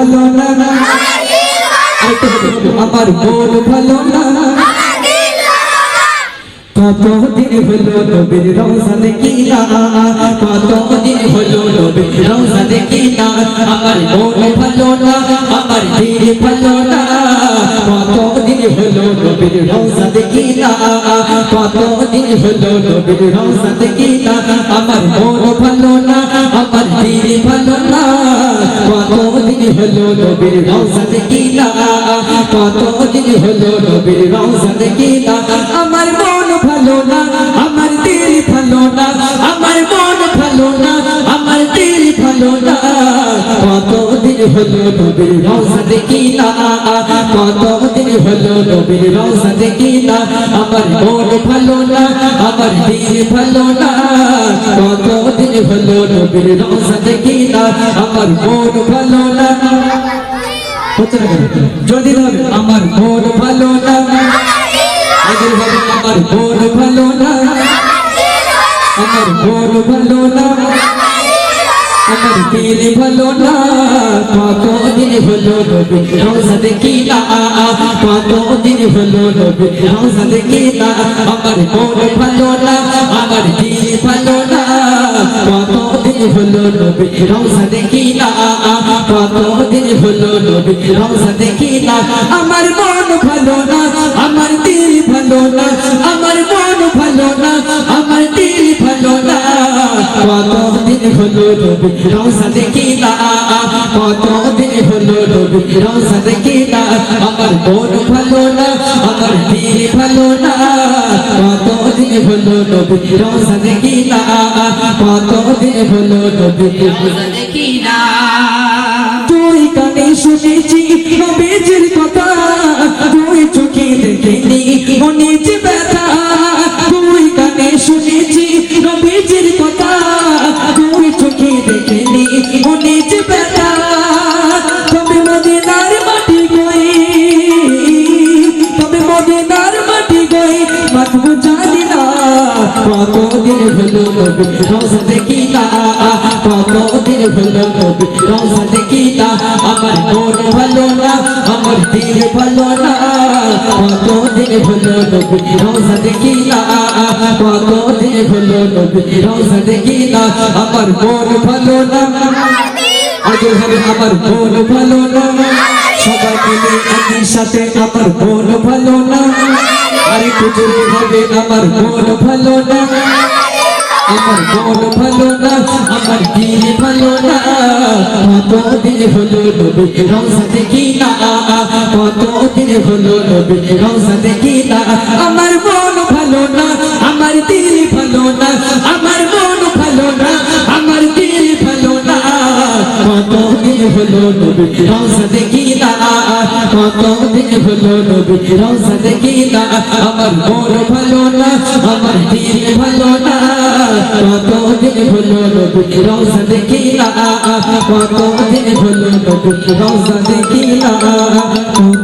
ভালো না আমার মন ভালো না কতদিন হলো নবীর রওজা দেখি না কতদিন হলো নবীর রওজা দেখি না আমার মন ভালো না আমার দিল ভালো না কতদিন হলো নবীর রওজা দেখি না কতদিন হলো নবীর রওজা দেখি না আমার মন ভালো না আমার দিল ভালো না কতদিন হলো নবীর রওজা দেখি না কতদিন হলো নবীর রওজা দেখি না আমার মন ভালো না আমার দিল ভালো না আমার মন ভালো না আমার দিল ভালো না কতদিন হলো নবীর রওজা দেখি না কতদিন হলো নবীর রওজা দেখি না আমার মন ভালো না আমার দিল ভালো না কতদিন হলো নবীর রওজা দেখি না আমার মন ভালো না যদি আমার মন ভালো না আমার মন ভালো না আমার মন ভালো না আমার দিল ভালো না কতদিন হলো নবীর রওজা দেখি না কতদিন হলো নবীর রওজা দেখি না আমার মন ভালো না আমার দিল ভালো না কতদিন হলো নবীর রওজা দেখি না কতদিন হলো নবীর রওজা দেখি না আমার মন ভালো না আমার দিল ভালো না আমার মন ভালো না আমার দিল ভালো না কতদিন হলো নবীর রওজা দেখি না কতদিন হলো নবীর রওজা দেখি না আমার মন ভালো না আমার দিল ভালো না কতদিন হলো নবীর রওজা দেখি না কতদিন হলো নবীর রওজা দেখি না তুই কানে শুনেছি নবীজির কথা তুই চোখে দেখিনি মনে যে ব্যথা তুই কানে শুনেছি নবীজির কথা তুই চোখে দেখিনি মনে যে ব্যথা তবে মদিনার মাটি গই তবে মদিনার মাটি গই মাতবু জানি না কতদিন হলো নবীর রওজা দেখি না কতদিন হলো নবীর রওজা দেখি না আমার মন ভালো না আমার দিল ভালো না কতদিন হলো নবীর রওজা দেখি না কতদিন হলো নবীর রওজা দেখি না আমার মন ভালো না আগে হবে আমার মন ভালো না সবাই মিলে একই সাথে আমার মন ভালো না আরে কুজুরি হবে আমার মন ভালো না আমার মন ভালো না আমার দিল ভালো না কতদিন হলো নবীর রওজা দেখি না কতদিন হলো নবীর রওজা দেখি না আমার মন ভালো না আমার দিল ভালো না আমার মন ভালো না আমার দিল ভালো না কতদিন হলো নবীর রওজা দেখি না কতদিন হলো নবীর রওজা দেখি না আমার মন ভালো না আমার দিল ভালো না কতদিন হলো নবীর রওজা দেখি না কতদিন হলো নবীর রওজা দেখি না